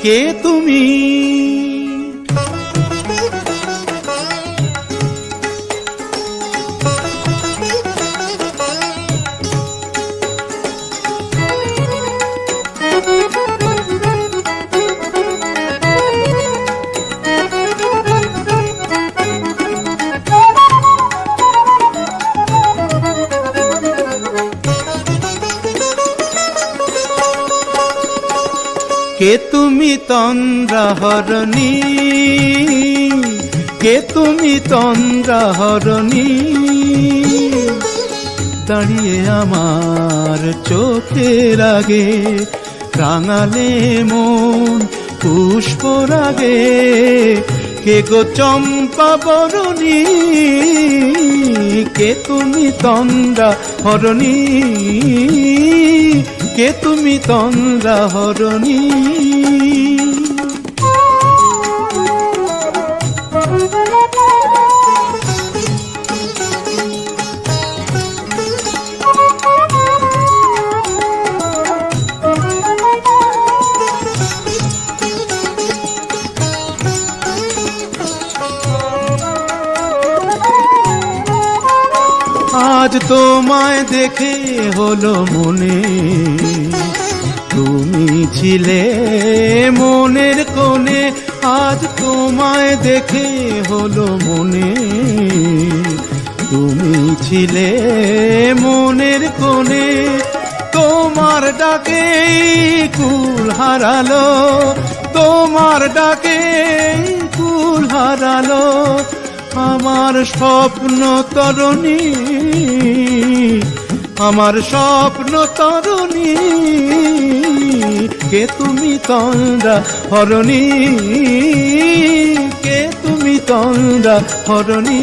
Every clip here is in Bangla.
কে তুমি? কে তুমি তন্দ্রাহরণী? কে তুমি তন্দ্রাহরণী? দাঁড়িয়ে আমার চোখের আগে রাঙালে মন পুষ্পর আগে। কে গো চম্পা বরণী? কে তুমি তন্দ্রাহরণী? কে তুমি তন্দ্রাহরণী? আজ তোমায় দেখে হলো মনে, তুমি ছিলে মনের কোণে। আজ তোমায় দেখে হলো মনে, তুমি ছিলে মনের কোণে। তোমার ডাকে কুল হারালো, তোমার ডাকে কুল হারালো আমার স্বপ্ন তরুণী, আমার স্বপ্ন তরুণী। কে তুমি তন্দ্রাহরণী? কে তুমি তন্দ্রাহরণী?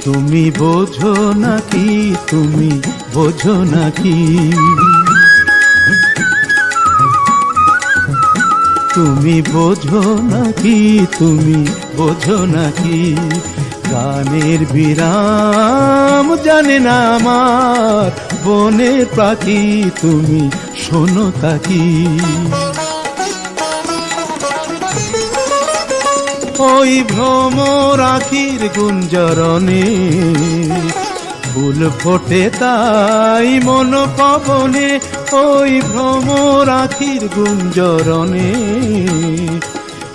তুমি বোঝো নাকি, তুমি বোঝো নাকি? তুমি বোঝো নাকি, তুমি বোঝো নাকি? গানের বিরাম জানে না আমার বনের পাখি, তুমি শোনো তাকি। ওই ভ্রমর আখির গুঞ্জরণে ফুল ফোটে তাই মন পবনে। ওই ভ্রমর আখির গুঞ্জরণে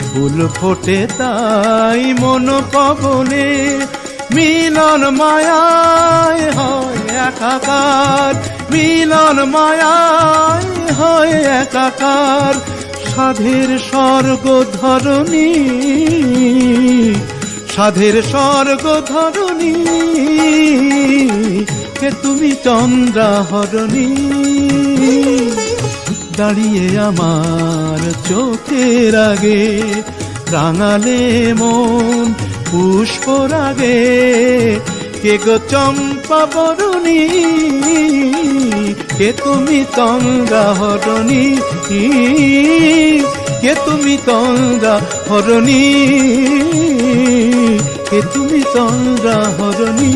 ফুল ফোটে তাই মন পবনে। মিলন মায়ায় হয় একাকার, মিলন মায়ায় হয় একাকার। সাধের স্বর্গ ধরণী, সাধের স্বর্গ ধরণী। কে তুমি তন্দ্রাহরণী? দাঁড়িয়ে আমার চোখের আগে রাঙালে মন পুষ্পর আগে। কে গো চম্পা বরণী? কে তুমি তন্দ্রাহরণী? কে তুমি তন্দ্রাহরণী? কে তুমি তন্দ্রাহরণী?